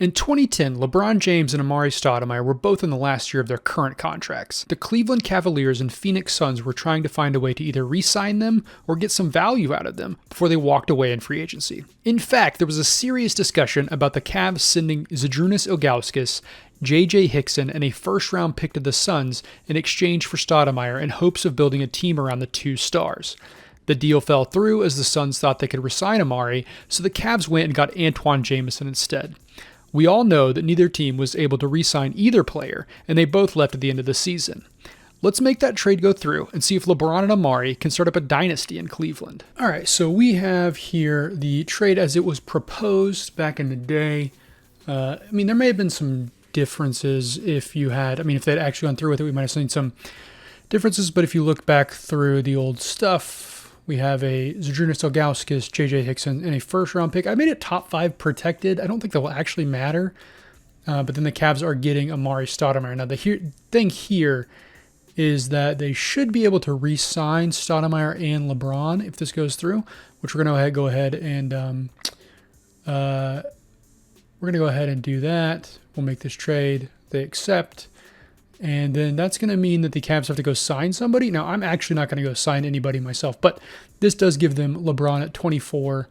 In 2010, LeBron James and Amar'e Stoudemire were both in the last year of their current contracts. The Cleveland Cavaliers and Phoneix Suns were trying to find a way to either re-sign them or get some value out of them before they walked away in free agency. In fact, there was a serious discussion about the Cavs sending Zydrunas Ilgauskas, J.J. Hickson, and a first-round pick to the Suns in exchange for Stoudemire in hopes of building a team around the two stars. The deal fell through as the Suns thought they could re-sign Amar'e, so the Cavs went and got Antoine Jamison instead. We all know that neither team was able to re-sign either player, and they both left at the end of the season. Let's make that trade go through and see if LeBron and Amar'e can start up a dynasty in Cleveland. All right, so we have here the trade as it was proposed back in the day. There may have been some differences if they'd actually gone through with it, we might have seen some differences, but if you look back through the old stuff, we have a Zydrunas Ilgauskas, J.J. Hickson, and a first-round pick. I made it top 5 protected. I don't think that will actually matter. But then the Cavs are getting Amar'e Stoudemire. Now, the thing here is that they should be able to re-sign Stoudemire and LeBron if this goes through, which we're going to go ahead and do that. We'll make this trade. They accept. And then that's going to mean that the Cavs have to go sign somebody. Now, I'm actually not going to go sign anybody myself, but this does give them LeBron at 24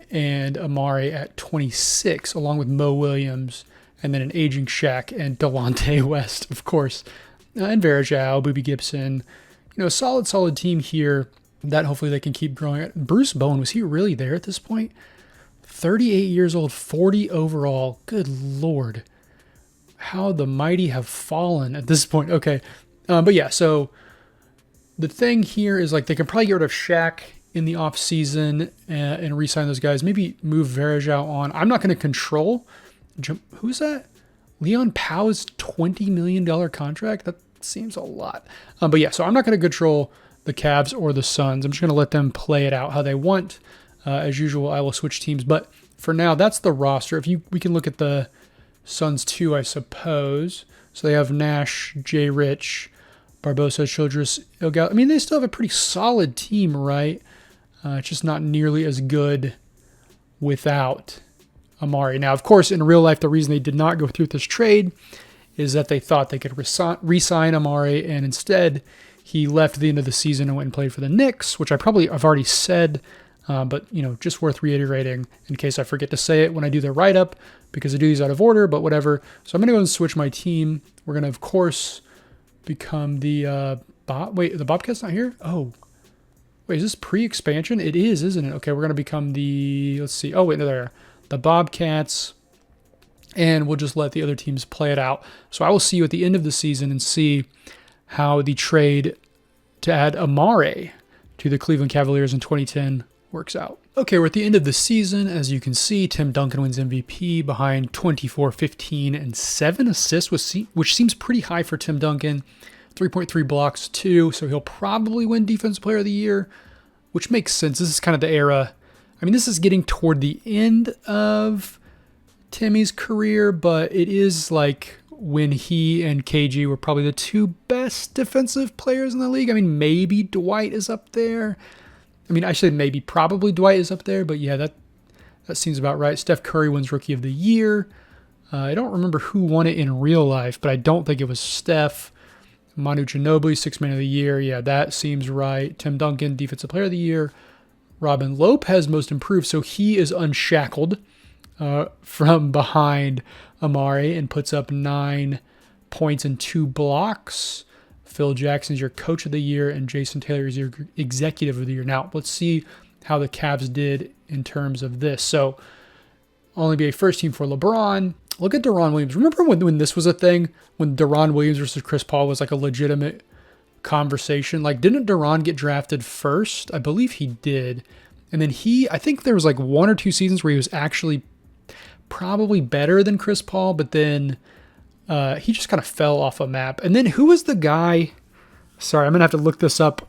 and Amar'e at 26, along with Mo Williams, and then an aging Shaq and Delonte West, of course, and Varejao, Boobie Gibson. A solid team here that hopefully they can keep growing. Bruce Bowen, was he really there at this point? 38 years old, 40 overall. Good Lord. How the mighty have fallen at this point. Okay. So the thing here is they can probably get rid of Shaq in the offseason and re-sign those guys. Maybe move Varejao on. I'm not going to control. Who's that? Leon Powell's $20 million contract? That seems a lot. So I'm not going to control the Cavs or the Suns. I'm just going to let them play it out how they want. As usual, I will switch teams. But for now, that's the roster. We can look at the Suns too, I suppose. So they have Nash, J. Rich, Barbosa, Childress, Ilgauskas. They still have a pretty solid team, right? It's just not nearly as good without Amar'e. Now, of course, in real life, the reason they did not go through with this trade is that they thought they could re-sign Amar'e, and instead he left at the end of the season and went and played for the Knicks, which I've already said. But just worth reiterating in case I forget to say it when I do the write-up, because I do these out of order, but whatever. So I'm going to go and switch my team. We're going to, of course, become the the Bobcats not here? Oh. Wait, is this pre-expansion? It is, isn't it? Okay, we're going to become let's see. Oh, wait, no, there. The Bobcats. And we'll just let the other teams play it out. So I will see you at the end of the season and see how the trade to add Amar'e to the Cleveland Cavaliers in 2010 works out. Okay, we're at the end of the season. As you can see, Tim Duncan wins MVP behind 24, 15, and 7 assists, which seems pretty high for Tim Duncan. 3.3 blocks too, so he'll probably win Defensive Player of the Year, which makes sense. This is kind of the era. This is getting toward the end of Timmy's career, but it is when he and KG were probably the two best defensive players in the league. Maybe Dwight is up there. I should say maybe probably Dwight is up there, but yeah, that seems about right. Steph Curry wins Rookie of the Year. I don't remember who won it in real life, but I don't think it was Steph. Manu Ginobili, Sixth Man of the Year. Yeah, that seems right. Tim Duncan, Defensive Player of the Year. Robin Lopez, Most Improved, so he is unshackled from behind Amar'e and puts up 9 points and 2 blocks. Phil Jackson's your Coach of the Year, and Jason Taylor is your Executive of the Year. Now, let's see how the Cavs did in terms of this. So, only be a first team for LeBron. Look at Deron Williams. Remember when this was a thing? When Deron Williams versus Chris Paul was a legitimate conversation? Didn't Deron get drafted first? I believe he did. And then I think there was 1 or 2 seasons where he was actually probably better than Chris Paul, but then he just kind of fell off a map. And then who was the guy? Sorry, I'm going to have to look this up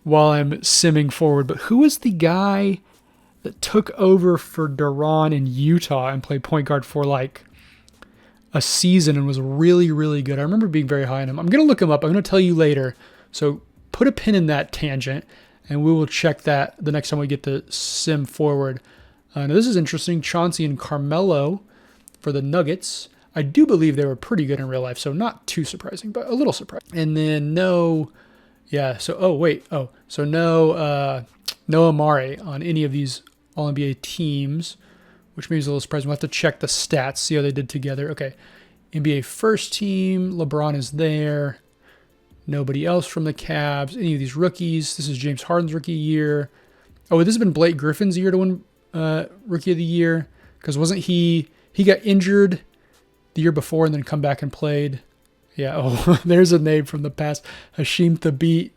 while I'm simming forward. But who was the guy that took over for Deron in Utah and played point guard for a season and was really, really good? I remember being very high on him. I'm going to look him up. I'm going to tell you later. So put a pin in that tangent, and we will check that the next time we get the sim forward. Now this is interesting. Chauncey and Carmelo for the Nuggets. I do believe they were pretty good in real life, so not too surprising, but a little surprising. And then no Amar'e on any of these All-NBA teams, which maybe is a little surprising. We'll have to check the stats, see how they did together. Okay, NBA first team, LeBron is there. Nobody else from the Cavs. Any of these rookies. This is James Harden's rookie year. Oh, this has been Blake Griffin's year to win rookie of the year, because wasn't he got injured the year before and then come back and played. Yeah, oh, there's a name from the past. Hashim Thabit.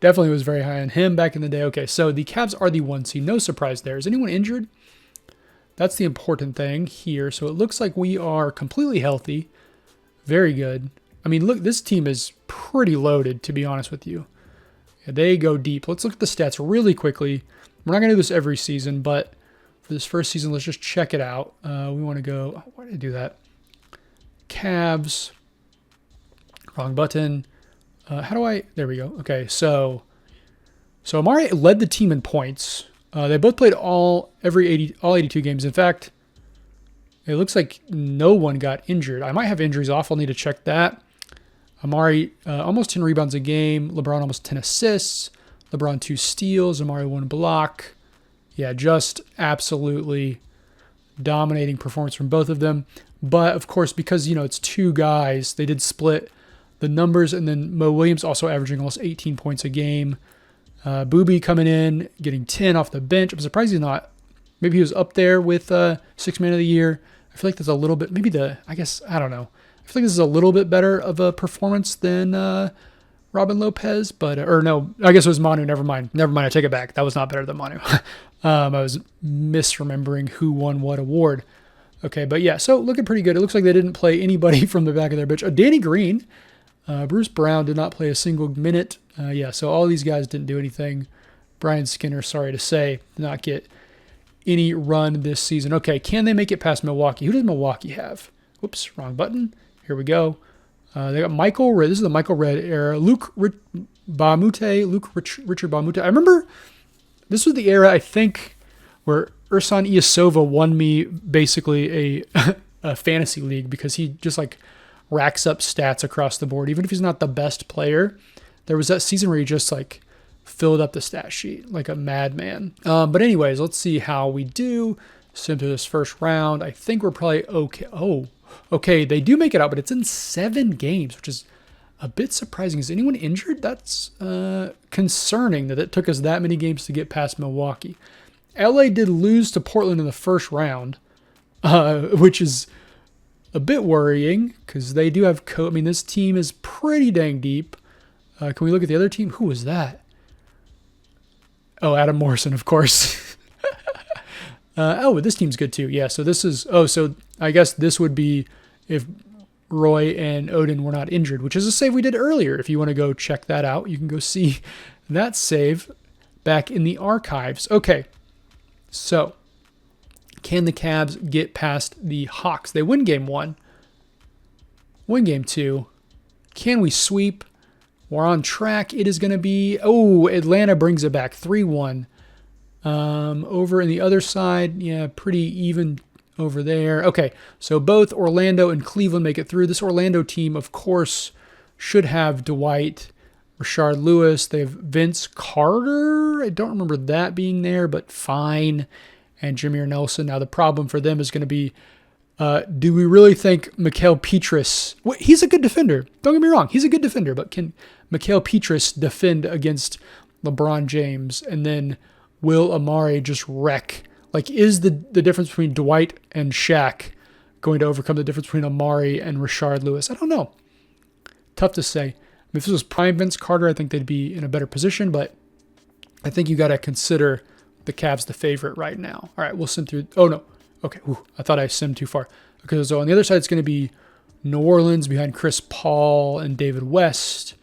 Definitely was very high on him back in the day. Okay, so the Cavs are the 1 seed. No surprise there. Is anyone injured? That's the important thing here. So it looks like we are completely healthy. Very good. I mean, look, this team is pretty loaded, to be honest with you. Yeah, they go deep. Let's look at the stats really quickly. We're not going to do this every season, but for this first season, let's just check it out. We want to go, why did I do that? Cavs. Wrong button. There we go. Okay, so Amar'e led the team in points. They both played all 82 games. In fact, it looks like no one got injured. I might have injuries off. I'll need to check that. Amar'e, almost 10 rebounds a game. LeBron, almost 10 assists. LeBron, 2 steals. Amar'e, 1 block. Yeah, just absolutely dominating performance from both of them. But, of course, because, it's 2 guys, they did split the numbers. And then Mo Williams also averaging almost 18 points a game. Booby coming in, getting 10 off the bench. I'm surprised he's not. Maybe he was up there with 6th man of the year. I feel like that's a little bit, I don't know. I feel like this is a little bit better of a performance than Robin Lopez, I guess it was Manu. Never mind. I take it back. That was not better than Manu. I was misremembering who won what award. Okay, but yeah, so looking pretty good. It looks like they didn't play anybody from the back of their bench. Danny Green, Bruce Brown did not play a single minute. So all these guys didn't do anything. Brian Skinner, sorry to say, did not get any run this season. Okay, can they make it past Milwaukee? Who does Milwaukee have? Whoops, wrong button. Here we go. They got Michael Red. This is the Michael Red era. Richard Bamute. I remember this was the era, I think, where Ersan Ilyasova won me basically a fantasy league, because he just racks up stats across the board. Even if he's not the best player, there was that season where he just filled up the stat sheet like a madman. But anyways, let's see how we do. Sim to this first round. I think we're probably okay. Oh, okay. They do make it out, but it's in 7 games, which is a bit surprising. Is anyone injured? That's concerning that it took us that many games to get past Milwaukee. LA did lose to Portland in the first round, which is a bit worrying because they do have this team is pretty dang deep. Can we look at the other team? Who was that? Oh, Adam Morrison, of course. This team's good too. Yeah, so this is... so I guess this would be if Roy and Odin were not injured, which is a save we did earlier. If you want to go check that out, you can go see that save back in the archives. Okay, so can the Cavs get past the Hawks? They win game 1. Win game 2. Can we sweep? We're on track. It is going to be... Atlanta brings it back 3-1. Over in the other side, yeah, pretty even over there. Okay, so both Orlando and Cleveland make it through. This Orlando team, of course, should have Dwight, Rashard Lewis. They have Vince Carter. I don't remember that being there, but fine. And Jameer Nelson. Now, the problem for them is going to be, do we really think Mikael Pietrus... he's a good defender. Don't get me wrong. He's a good defender, but can Mikael Pietrus defend against LeBron James? And then will Amar'e just wreck? Is the difference between Dwight and Shaq going to overcome the difference between Amar'e and Rashard Lewis? I don't know. Tough to say. If this was prime Vince Carter, I think they'd be in a better position, but I think you got to consider the Cavs the favorite right now. All right, we'll sim through. Oh, no. Okay, I thought I simmed too far. Okay, so on the other side, it's going to be New Orleans behind Chris Paul and David West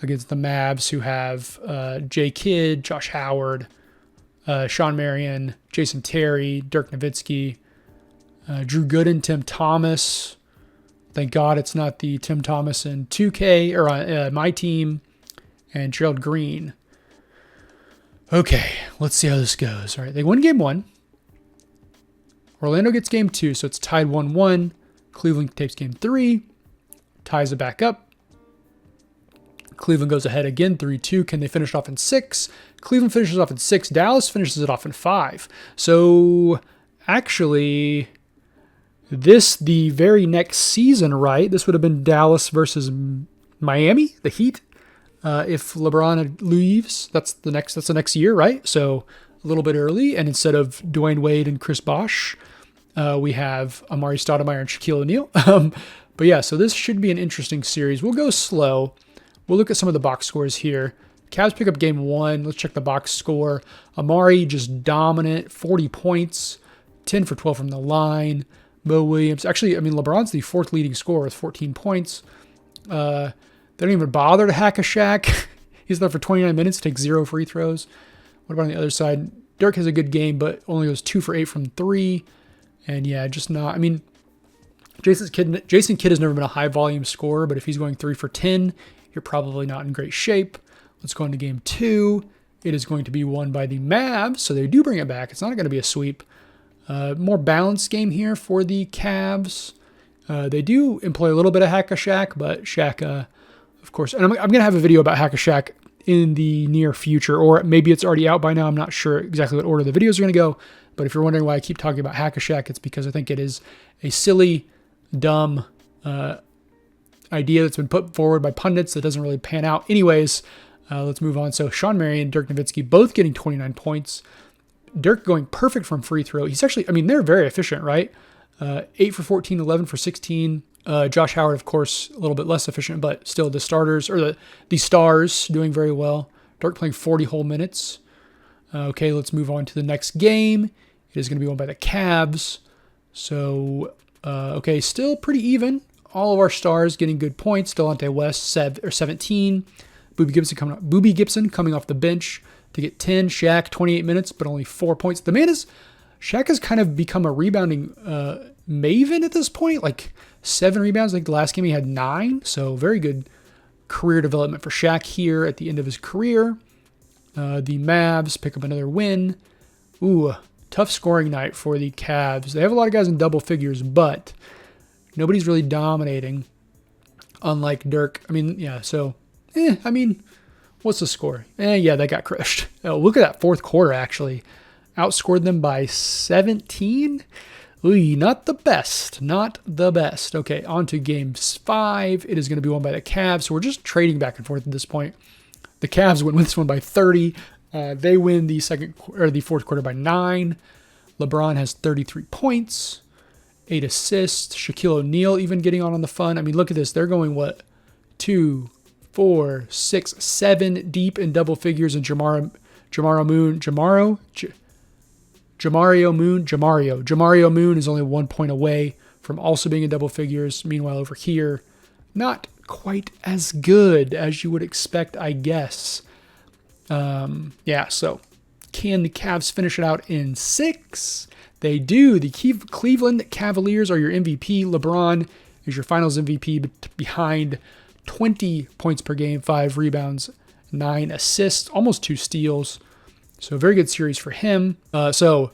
against the Mavs, who have Jay Kidd, Josh Howard, Sean Marion, Jason Terry, Dirk Nowitzki, Drew Gooden, Tim Thomas. Thank God it's not the Tim Thomas in 2K or on my team, and Gerald Green. Okay, let's see how this goes. All right, they won game 1. Orlando gets game 2, so it's tied 1-1. Cleveland takes game 3, ties it back up. Cleveland goes ahead again, 3-2. Can they finish it off in 6? Cleveland finishes off in 6. Dallas finishes it off in 5. So actually, the very next season, right? This would have been Dallas versus Miami, the Heat. If LeBron leaves, that's the next year, right? So a little bit early. And instead of Dwayne Wade and Chris Bosh, we have Amar'e Stoudemire and Shaquille O'Neal. But yeah, so this should be an interesting series. We'll go slow. We'll look at some of the box scores here. Cavs pick up game 1. Let's check the box score. Amar'e just dominant, 40 points, 10 for 12 from the line. Mo Williams. Actually, I mean, LeBron's the 4th leading scorer with 14 points. They don't even bother to hack a Shaq. He's there for 29 minutes, takes 0 free throws. What about on the other side? Dirk has a good game, but only goes 2 for 8 from 3. And yeah, just not. I mean, Jason Kidd has never been a high volume scorer, but if he's going 3 for 10, you're probably not in great shape. Let's go into game 2. It is going to be won by the Mavs, so they do bring it back. It's not going to be a sweep. More balanced game here for the Cavs. They do employ a little bit of Hack-a-Shaq, but Shaq, of course, and I'm going to have a video about Hack-a-Shaq in the near future, or maybe it's already out by now. I'm not sure exactly what order the videos are going to go, but if you're wondering why I keep talking about Hack-a-Shaq, it's because I think it is a silly, dumb idea that's been put forward by pundits that doesn't really pan out. Anyways, let's move on. So Sean Marion and Dirk Nowitzki both getting 29 points. Dirk going perfect from free throw. He's actually, I mean, they're very efficient, right? 8 for 14, 11 for 16. Josh Howard, of course, a little bit less efficient, but still the starters, or the stars doing very well. Dirk playing 40 whole minutes. Okay, let's move on to the next game. It is going to be won by the Cavs. So, okay, still pretty even. All of our stars getting good points. Delonte West, 17. Boobie Gibson coming off the bench to get 10. Shaq, 28 minutes, but only 4 points. Shaq has kind of become a rebounding maven at this point. Like 7 rebounds. I think the last game he had 9. So very good career development for Shaq here at the end of his career. The Mavs pick up another win. Ooh, tough scoring night for the Cavs. They have a lot of guys in double figures, but nobody's really dominating, unlike Dirk. I mean, yeah, so, I mean, what's the score? Yeah, they got crushed. Oh, look at that fourth quarter, actually. Outscored them by 17. Ooh, not the best. Not the best. Okay, on to game 5. It is going to be won by the Cavs, so we're just trading back and forth at this point. The Cavs win this one by 30. They win the fourth quarter by 9. LeBron has 33 points. 8 assists. Shaquille O'Neal even getting on the fun. I mean, look at this. They're going, 2, 4, 6, 7 deep in double figures. And Jamario Moon is only 1 point away from also being in double figures. Meanwhile, over here, not quite as good as you would expect, I guess. Yeah, so can the Cavs finish it out in 6? They do. The Cleveland Cavaliers are your MVP. LeBron is your finals MVP behind 20 points per game, 5 rebounds, 9 assists, almost 2 steals. So a very good series for him. So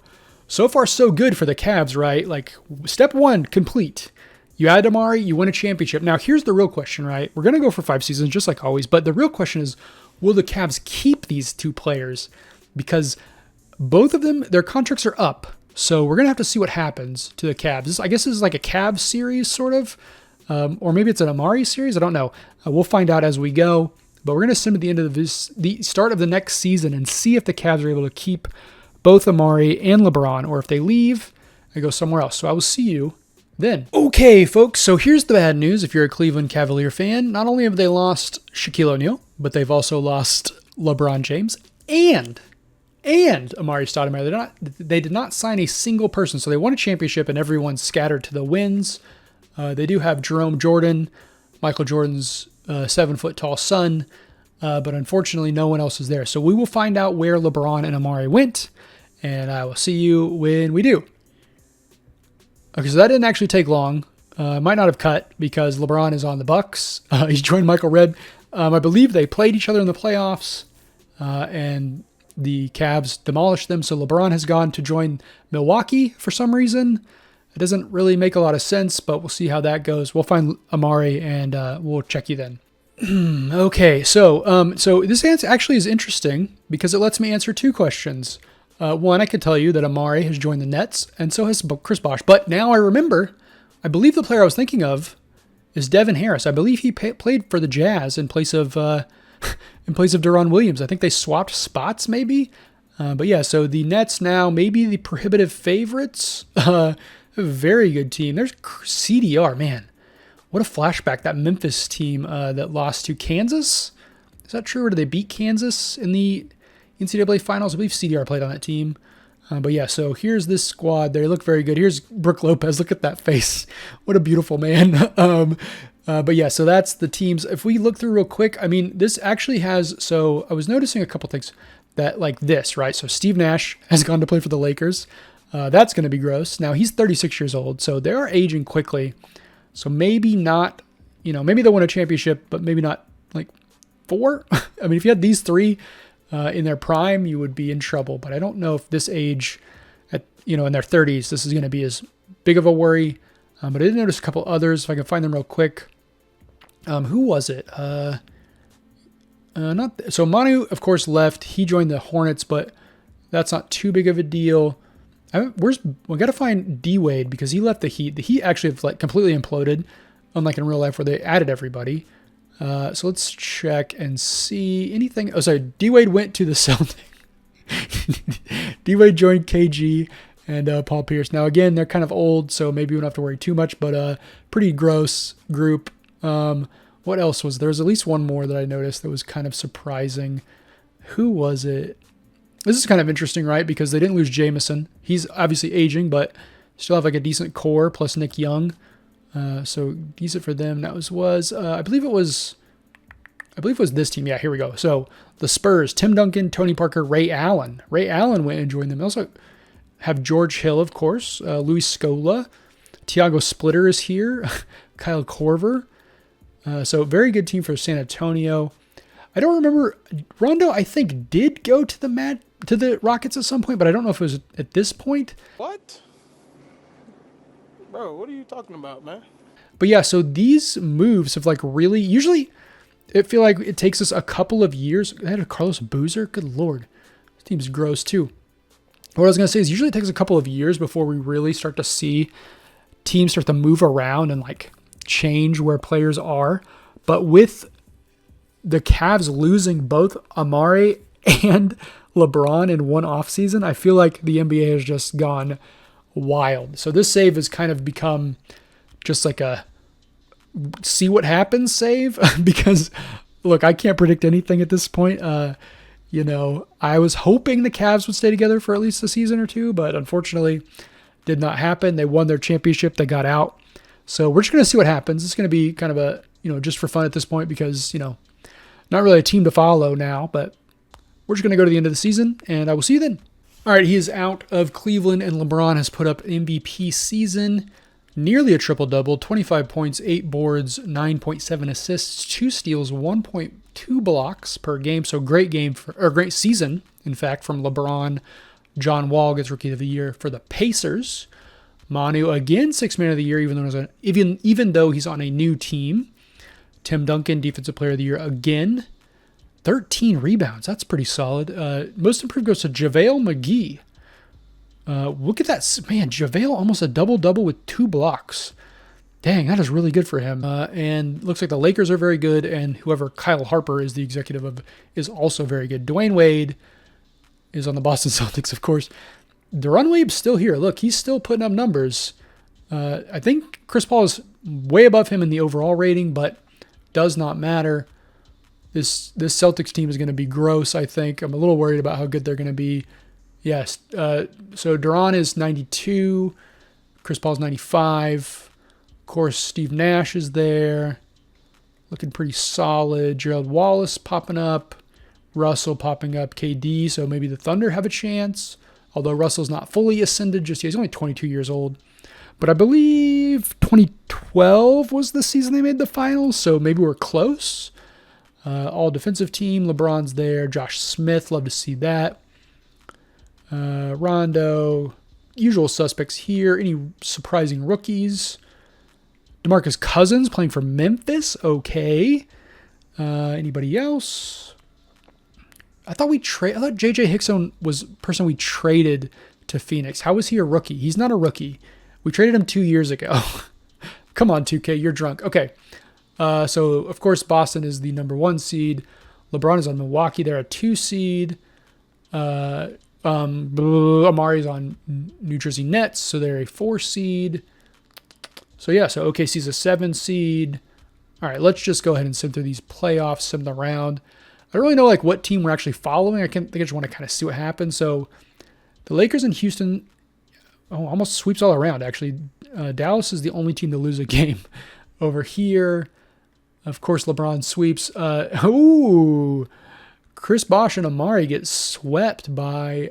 far so good for the Cavs, right? Like step 1, complete. You add Amar'e, you win a championship. Now here's the real question, right? We're going to go for 5 seasons just like always, but the real question is, will the Cavs keep these 2 players? Because both of them, their contracts are up. So we're going to have to see what happens to the Cavs. I guess this is like a Cavs series, sort of. Or maybe it's an Amar'e series. I don't know. We'll find out as we go. But we're going to send at the end of the start of the next season and see if the Cavs are able to keep both Amar'e and LeBron, or if they leave and go somewhere else. So I will see you then. Okay, folks. So here's the bad news. If you're a Cleveland Cavalier fan, not only have they lost Shaquille O'Neal, but they've also lost LeBron James and Amar'e Stoudemire. They did not sign a single person, so they won a championship and everyone's scattered to the wins. They do have Jerome Jordan, Michael Jordan's 7-foot-tall son, but unfortunately no one else is there. So we will find out where LeBron and Amar'e went, and I will see you when we do. Okay, so that didn't actually take long. Might not have cut because LeBron is on the Bucks. He's joined Michael Redd. I believe they played each other in the playoffs, and the Cavs demolished them. So LeBron has gone to join Milwaukee for some reason. It doesn't really make a lot of sense, but we'll see how that goes. We'll find Amar'e and we'll check you then. Okay, so this answer actually is interesting because it lets me answer two questions. One, I could tell you that Amar'e has joined the Nets, and so has Chris Bosh. But now I remember, I believe the player I was thinking of is Devin Harris. I believe he played for the Jazz in place of Deron Williams. I think they swapped spots, maybe. But yeah, so the Nets now maybe the prohibitive favorites. A very good team. There's CDR, man. What a flashback, that Memphis team that lost to Kansas. Is that true, or did they beat Kansas in the NCAA Finals? I believe CDR played on that team. But yeah, so here's this squad. They look very good. Here's Brook Lopez. Look at that face. What a beautiful man. But yeah, so that's the teams. If we look through real quick, I mean, this actually has, so I was noticing a couple things that like this, right? So Steve Nash has gone to play for the Lakers. That's going to be gross. Now he's 36 years old, so they are aging quickly. So maybe not, maybe they'll win a championship, but maybe not like 4. I mean, if you had these 3 in their prime, you would be in trouble. But I don't know if this age, in their 30s, this is going to be as big of a worry. But I did notice a couple others, if I can find them real quick. Who was it? So Manu, of course, left. He joined the Hornets, but that's not too big of a deal. We got to find D Wade because he left the Heat. The Heat actually have like completely imploded, unlike in real life where they added everybody. So let's check and see anything. Oh, sorry. D Wade went to the Celtics. D Wade joined KG and Paul Pierce. Now again, they're kind of old, so maybe we don't have to worry too much. But pretty gross group. What else was there? There's at least one more that I noticed that was kind of surprising. Who was it? This is kind of interesting, right? Because they didn't lose Jameson. He's obviously aging, but still have like a decent core plus Nick Young. So decent for them. That was I believe it was this team. Yeah, here we go. So the Spurs, Tim Duncan, Tony Parker, Ray Allen. Ray Allen went and joined them. They also have George Hill, of course, Luis Scola, Tiago Splitter is here, Kyle Korver. So very good team for San Antonio. I don't remember. Rondo, I think, did go to the Rockets at some point, but I don't know if it was at this point. What? Bro, what are you talking about, man? But yeah, so these moves have like really, usually it feel like it takes us a couple of years. They had a Carlos Boozer. Good Lord. This team's gross too. What I was going to say is usually it takes a couple of years before we really start to see teams start to move around and like change where players are. But with the Cavs losing both Amar'e and LeBron in one offseason, I feel like the NBA has just gone wild. So this save has kind of become just like a see what happens save because, look, I can't predict anything at this point. I was hoping the Cavs would stay together for at least a season or two, but unfortunately did not happen. They won their championship. They got out. So we're just going to see what happens. It's going to be kind of a, just for fun at this point because, not really a team to follow now, but we're just going to go to the end of the season, and I will see you then. All right, he is out of Cleveland, and LeBron has put up an MVP season, nearly a triple-double, 25 points, 8 boards, 9.7 assists, 2 steals, 1.2 blocks per game. So great season, in fact, from LeBron. John Wall gets Rookie of the Year for the Pacers. Manu, again, Sixth Man of the Year, even though he's on a new team. Tim Duncan, Defensive Player of the Year again. 13 rebounds. That's pretty solid. Most improved goes to JaVale McGee. Look at that. Man, JaVale almost a double-double with 2 blocks. Dang, that is really good for him. And looks like the Lakers are very good, and whoever Kyle Harper is the executive of is also very good. Dwayne Wade is on the Boston Celtics, of course. Deron Williams still here. Look, he's still putting up numbers. I think Chris Paul is way above him in the overall rating, but does not matter. This Celtics team is going to be gross, I think. I'm a little worried about how good they're going to be. Yes. So Deron is 92. Chris Paul's 95. Of course, Steve Nash is there. Looking pretty solid. Gerald Wallace popping up. Russell popping up. KD. So maybe the Thunder have a chance. Although Russell's not fully ascended just yet. He's only 22 years old. But I believe 2012 was the season they made the finals. So maybe we're close. All defensive team. LeBron's there. Josh Smith. Love to see that. Rondo, usual suspects here. Any surprising rookies? DeMarcus Cousins playing for Memphis. Okay. Anybody else? I thought JJ Hickson was the person we traded to Phoenix. How was he a rookie? He's not a rookie. We traded him 2 years ago. Come on, 2K, you're drunk. Okay. So, of course, Boston is the number 1 seed. LeBron is on Milwaukee. They're a 2 seed. Amari's on New Jersey Nets, so they're a 4 seed. So, yeah, so OKC's a 7 seed. All right, let's just go ahead and sim through these playoffs, sim the round. I don't really know what team we're actually following. I just want to kind of see what happens. So, the Lakers and Houston almost sweeps all around, actually. Dallas is the only team to lose a game over here. Of course, LeBron sweeps. Chris Bosh and Amar'e get swept by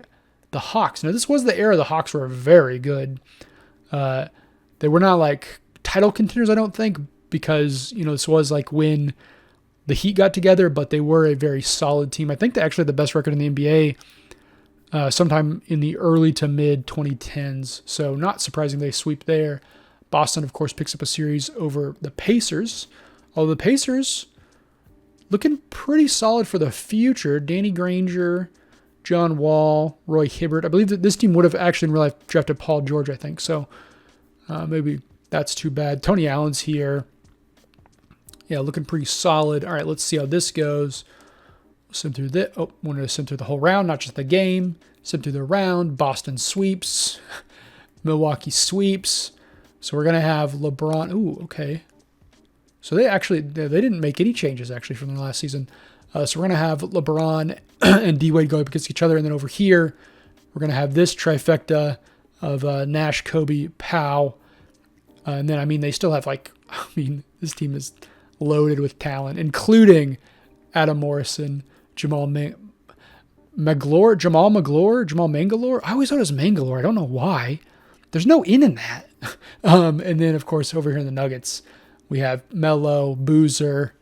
the Hawks. Now, this was the era the Hawks were very good. They were not like title contenders, I don't think, because, this was like when the Heat got together, but they were a very solid team. I think they actually had the best record in the NBA sometime in the early to mid 2010s. So not surprising they sweep there. Boston, of course, picks up a series over the Pacers. Although the Pacers looking pretty solid for the future. Danny Granger, John Wall, Roy Hibbert. I believe that this team would have actually in real life drafted Paul George, I think. So maybe that's too bad. Tony Allen's here. Yeah, looking pretty solid. All right, let's see how this goes. Sim through this. Wanted to sim through the whole round, not just the game. Sim through the round. Boston sweeps. Milwaukee sweeps. So we're going to have LeBron. Ooh, okay. So they didn't make any changes, actually, from the last season. So we're going to have LeBron and D-Wade go up against each other. And then over here, we're going to have this trifecta of Nash, Kobe, Powell. And then, they still have, this team is loaded with talent, including Adam Morrison, Jamal Mangalore. I always thought it was Mangalore. I don't know why. There's no in that. And then, of course, over here in the Nuggets, we have Melo, Boozer,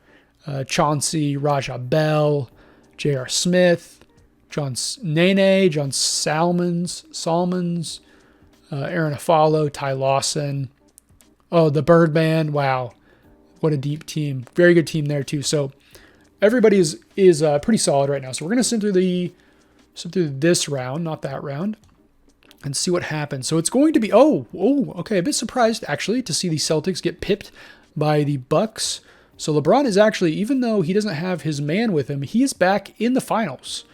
Chauncey, Raja Bell, J.R. Smith, John Nene, John Salmons, Aaron Afalo, Ty Lawson. Oh, the Birdman. Wow. What a deep team. Very good team there, too. So everybody is pretty solid right now. So we're going to sim through this round, not that round, and see what happens. So it's going to be, okay, a bit surprised, actually, to see the Celtics get pipped by the Bucks. So LeBron is actually, even though he doesn't have his man with him, he is back in the finals.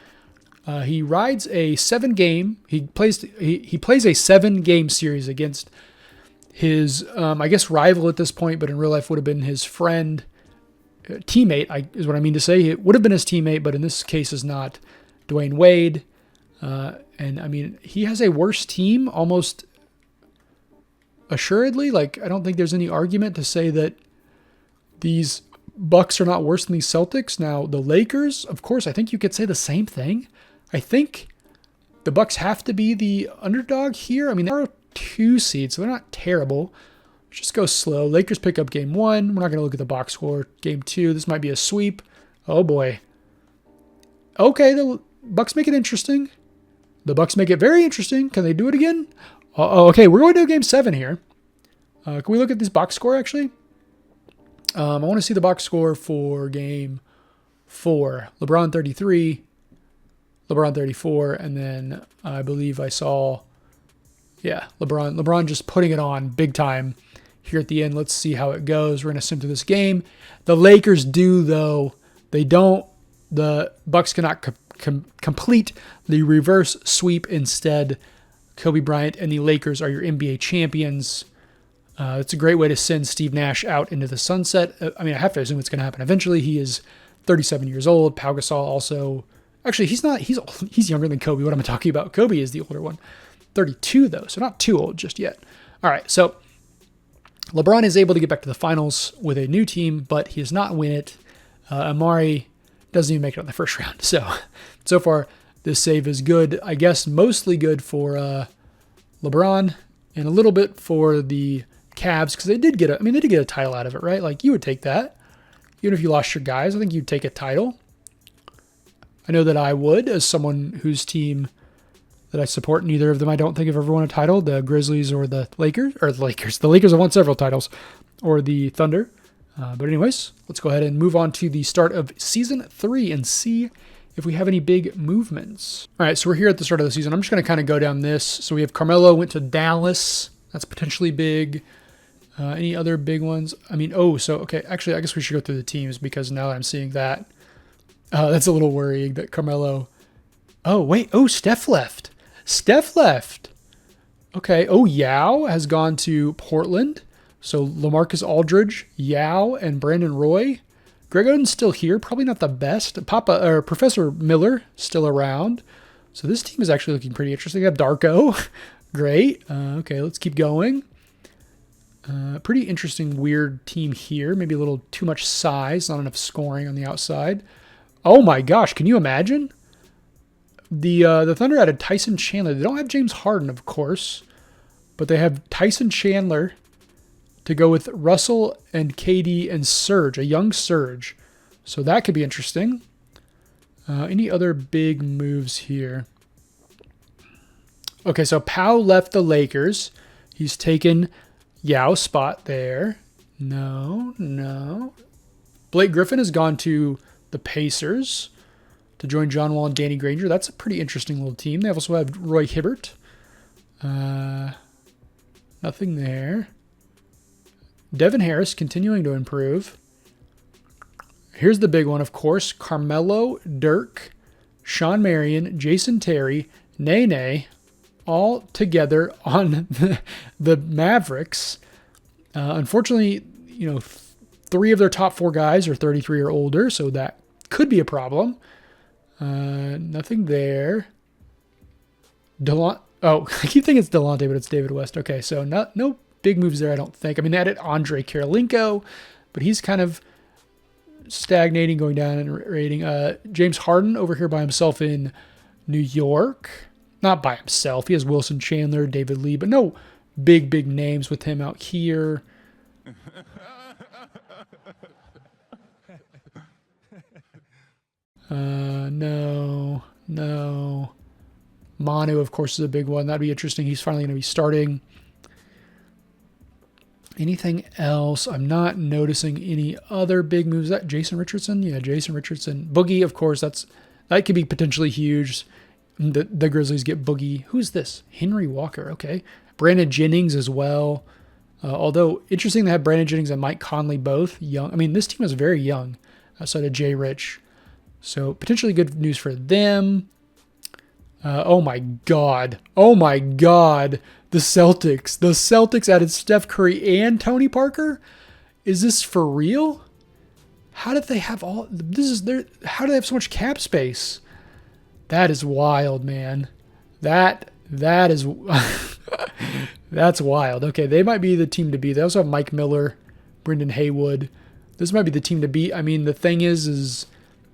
He rides a 7-game. He plays a 7-game series against his, rival at this point, but in real life would have been his friend, teammate, is what I mean to say. It would have been his teammate, but in this case is not Dwayne Wade. He has a worse team almost assuredly. I don't think there's any argument to say that these Bucks are not worse than these Celtics. Now, the Lakers, of course, I think you could say the same thing. I think the Bucks have to be the underdog here. They're a 2 seed, so they're not terrible. Let's just go slow. Lakers pick up game 1. We're not going to look at the box score. Game 2, this might be a sweep. Oh, boy. Okay, the Bucks make it interesting. The Bucks make it very interesting. Can they do it again? Okay, we're going to game 7 here. Can we look at this box score, actually? I want to see the box score for game 4. LeBron 33, LeBron 34, and then I believe I saw, LeBron just putting it on big time here at the end. Let's see how it goes. We're going to sim through this game. The Lakers do, though. They don't. The Bucks cannot complete the reverse sweep. Instead, Kobe Bryant and the Lakers are your NBA champions. It's a great way to send Steve Nash out into the sunset. I have to assume it's going to happen eventually. He is 37 years old. Pau Gasol also, actually, he's not. He's younger than Kobe. What am I talking about? Kobe is the older one. 32 though, so not too old just yet. All right, so LeBron is able to get back to the finals with a new team, but he does not win it. Amar'e doesn't even make it on the first round. So far, this save is good. I guess mostly good for LeBron and a little bit for the Cavs because they did get a title out of it, right? You would take that. Even if you lost your guys, I think you'd take a title. I know that I would, as someone whose team that I support. Neither of them I don't think have ever won a title. The Grizzlies or the Lakers, or the Lakers. The Lakers have won several titles, or the Thunder. But anyways, let's go ahead and move on to the start of Season 3 and see if we have any big movements. All right, so we're here at the start of the season. I'm just going to kind of go down this. So we have Carmelo went to Dallas. That's potentially big. Any other big ones? I mean, okay. Actually, I guess we should go through the teams because now that I'm seeing that, that's a little worrying that Carmelo. Oh, wait. Oh, Steph left. Steph left. Okay. Oh, Yao has gone to Portland. So LaMarcus Aldridge, Yao, and Brandon Roy. Greg Oden's still here. Probably not the best. Professor Miller still around. So this team is actually looking pretty interesting. We have Darko. Great. Okay, let's keep going. Pretty interesting, weird team here. Maybe a little too much size, not enough scoring on the outside. Oh my gosh, can you imagine? The Thunder added Tyson Chandler. They don't have James Harden, of course, but they have Tyson Chandler to go with Russell and KD and Serge, a young Serge. So that could be interesting. Any other big moves here? Okay, so Powell left the Lakers. He's taken Yao's spot there. No. Blake Griffin has gone to the Pacers to join John Wall and Danny Granger. That's a pretty interesting little team. They also have Roy Hibbert. Nothing there. Devin Harris continuing to improve. Here's the big one, of course. Carmelo, Dirk, Sean Marion, Jason Terry, Nene, all together on the Mavericks. Unfortunately, 3 of their top 4 guys are 33 or older, so that could be a problem. Nothing there. I keep thinking it's Delonte, but it's David West. Okay, so no big moves there, I don't think. I mean, they added Andre Kirilenko, but he's kind of stagnating, going down in rating. James Harden over here by himself in New York. Not by himself. He has Wilson Chandler, David Lee, but no big names with him out here. No. Manu, of course, is a big one. That'd be interesting. He's finally going to be starting. Anything else? I'm not noticing any other big moves. Is that Jason Richardson? Yeah, Jason Richardson. Boogie, of course, that could be potentially huge. The Grizzlies get Boogie. Who's this? Henry Walker. Okay. Brandon Jennings as well. Although, interesting to have Brandon Jennings and Mike Conley both young. I mean, this team is very young outside of Jay Rich. So, potentially good news for them. Oh my God. The Celtics added Steph Curry and Tony Parker? Is this for real? How did they have how do they have so much cap space? That is wild, man. That is that's wild. Okay, they might be the team to beat. They also have Mike Miller, Brendan Haywood. This might be the team to beat. I mean, the thing is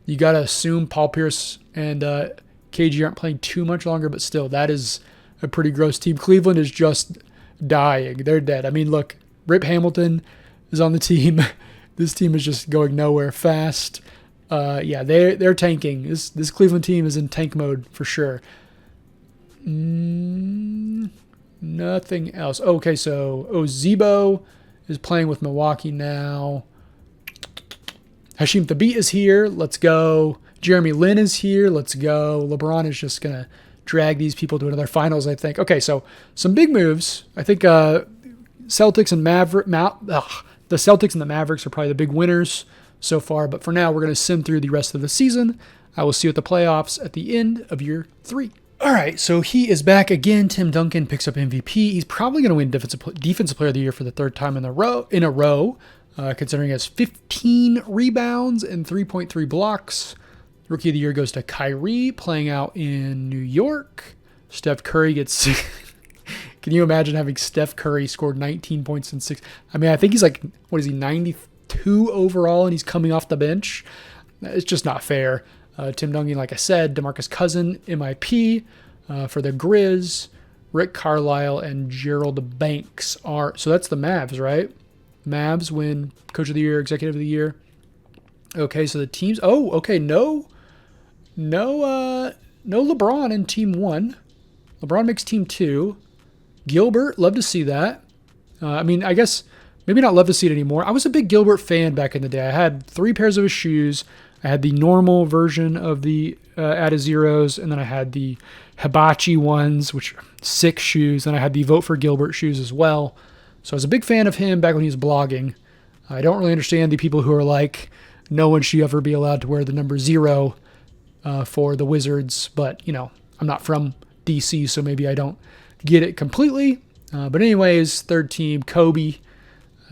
you got to assume Paul Pierce and KG aren't playing too much longer, but still, that is a pretty gross team. Cleveland is just dying. They're dead. I mean, look, Rip Hamilton is on the team. This team is just going nowhere fast. Yeah, they're tanking. This Cleveland team is in tank mode for sure. Nothing else. Okay, so Zebo is playing with Milwaukee now. Hashim Thabit is here. Let's go. Jeremy Lin is here. Let's go. LeBron is just going to drag these people to another finals, I think. Okay, so some big moves. I think Celtics and the Celtics and the Mavericks are probably the big winners so far. But for now, we're going to sim through the rest of the season. I will see you at the playoffs at the end of year 3. All right, so he is back again. Tim Duncan picks up MVP. He's probably going to win Defensive Player of the Year for the 3rd time in a row, considering he has 15 rebounds and 3.3 blocks. Rookie of the Year goes to Kyrie, playing out in New York. Steph Curry gets... Can you imagine having Steph Curry scored 19 points in 6? I mean, I think he's like, 92 overall, and he's coming off the bench. It's just not fair. Tim Duncan, like I said, DeMarcus Cousins, MIP for the Grizz. Rick Carlisle and Gerald Banks are... So that's the Mavs, right? Mavs win Coach of the Year, Executive of the Year. Okay, so the teams... Oh, okay, no LeBron in Team 1. LeBron makes team 2. Gilbert, love to see that. I mean, I guess maybe not love to see it anymore. I was a big Gilbert fan back in the day. I had 3 pairs of his shoes. I had the normal version of the Add Zeros, and then I had the Hibachi ones, which are 6 shoes. And I had the Vote for Gilbert shoes as well. So I was a big fan of him back when he was blogging. I don't really understand the people who are like, no one should ever be allowed to wear the number 0 for the Wizards. But, you know, I'm not from DC, so maybe I don't get it completely. But anyways, third team, Kobe,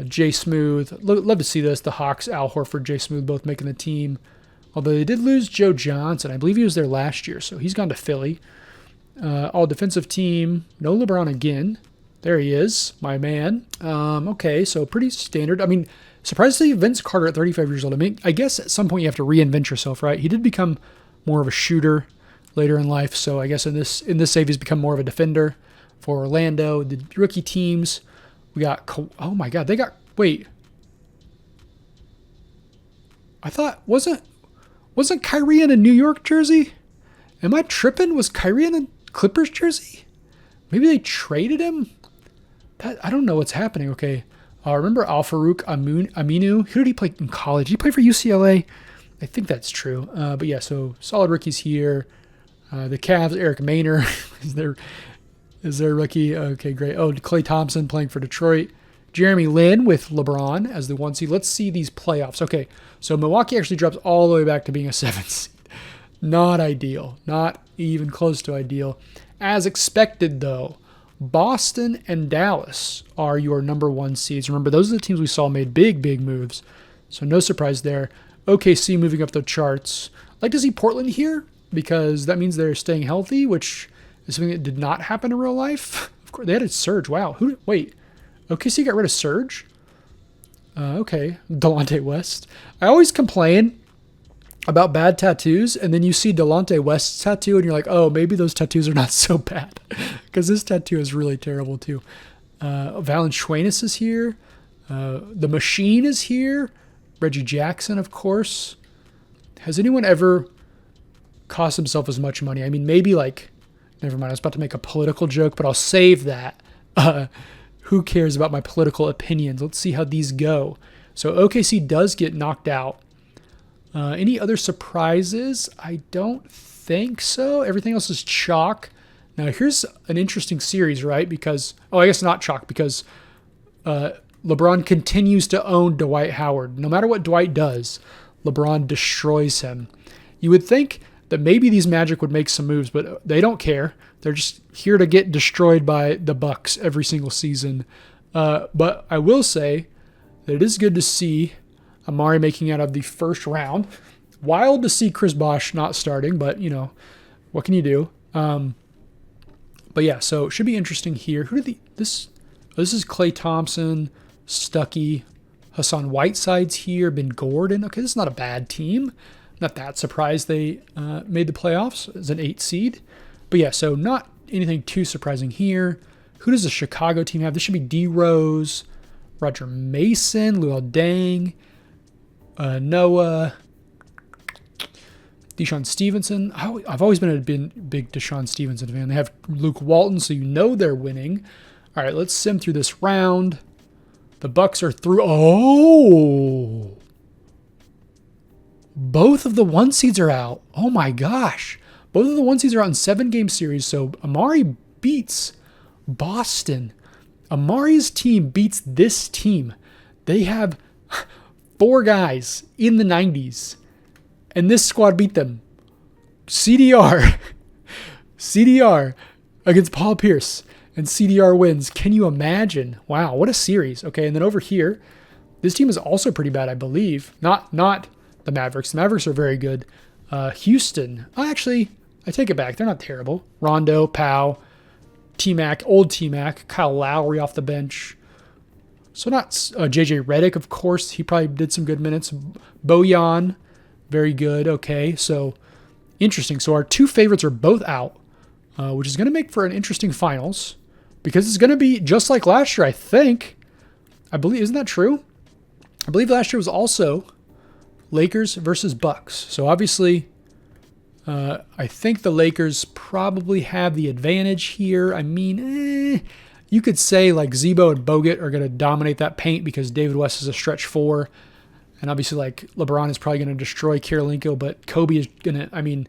Jay Smooth. Love to see this. The Hawks, Al Horford, Jay Smooth both making the team. Although they did lose Joe Johnson. I believe he was there last year, so he's gone to Philly. All defensive team. No LeBron again. There he is, my man. Okay, so pretty standard. I mean, surprised to see Vince Carter at 35 years old. I mean, I guess at some point you have to reinvent yourself, right? He did become more of a shooter later in life, so I guess in this save he's become more of a defender for Orlando. The rookie teams, we got, oh my God, they got, wait. I thought, wasn't Kyrie in a New York jersey? Am I tripping? Was Kyrie in a Clippers jersey? Maybe they traded him? I don't know what's happening. Okay. Remember Al-Farouq Aminu? Who did he play in college? Did he play for UCLA? I think that's true. But yeah, so solid rookies here. The Cavs, Eric Maynor is their rookie. Okay, great. Oh, Klay Thompson playing for Detroit. Jeremy Lin with LeBron as the 1 seed. Let's see these playoffs. Okay, so Milwaukee actually drops all the way back to being a 7 seed. Not ideal. Not even close to ideal. As expected, though, Boston and Dallas are your number 1 seeds. Remember, those are the teams we saw made big moves. So no surprise there. OKC moving up the charts. I'd like to see Portland here because that means they're staying healthy, which is something that did not happen in real life. Of course, they had a Surge. Wow. Wait. OKC got rid of Surge? Okay. Delonte West. I always complain about bad tattoos, and then you see Delonte West's tattoo, and you're like, oh, maybe those tattoos are not so bad. Because this tattoo is really terrible, too. Valanciunas is here. The Machine is here. Reggie Jackson, of course. Has anyone ever cost himself as much money? I mean, maybe like, never mind, I was about to make a political joke, but I'll save that. Who cares about my political opinions? Let's see how these go. So OKC does get knocked out. Any other surprises? I don't think so. Everything else is chalk. Now, here's an interesting series, right? Because, I guess not chalk, because LeBron continues to own Dwight Howard. No matter what Dwight does, LeBron destroys him. You would think that maybe these Magic would make some moves, but they don't care. They're just here to get destroyed by the Bucks every single season. But I will say that it is good to see Amar'e making out of the first round. Wild to see Chris Bosh not starting, but, what can you do? But yeah, so it should be interesting here. This is Klay Thompson, Stuckey, Hassan Whiteside's here, Ben Gordon. Okay, this is not a bad team. Not that surprised they made the playoffs as an 8 seed. But yeah, so not anything too surprising here. Who does the Chicago team have? This should be D. Rose, Roger Mason, Luol Deng, Noah, Deshaun Stevenson. I've always been a big Deshaun Stevenson fan. They have Luke Walton, so they're winning. All right, let's sim through this round. The Bucks are through. Oh! Both of the 1 seeds are out. Oh my gosh. Both of the 1 seeds are out in 7-game series, so Amar'e beats Boston. Amar'e's team beats this team. They have 4 guys in the 90s, and this squad beat them. CDR against Paul Pierce, and CDR wins. Can you imagine? Wow, what a series. Okay, and then over here, this team is also pretty bad, I believe. Not the Mavericks. The Mavericks are very good. Houston. Actually, I take it back. They're not terrible. Rondo, Powell, T-Mac, old T-Mac, Kyle Lowry off the bench. So not JJ Redick, of course. He probably did some good minutes. Bojan, very good. Okay, so interesting. So our 2 favorites are both out, which is going to make for an interesting finals because it's going to be just like last year, I think. I believe, isn't that true? I believe last year was also Lakers versus Bucks. So obviously I think the Lakers probably have the advantage here. I mean, you could say like Zebo and Bogut are going to dominate that paint because David West is a stretch four. And obviously, like, LeBron is probably going to destroy Kirilenko, but Kobe is going to, I mean,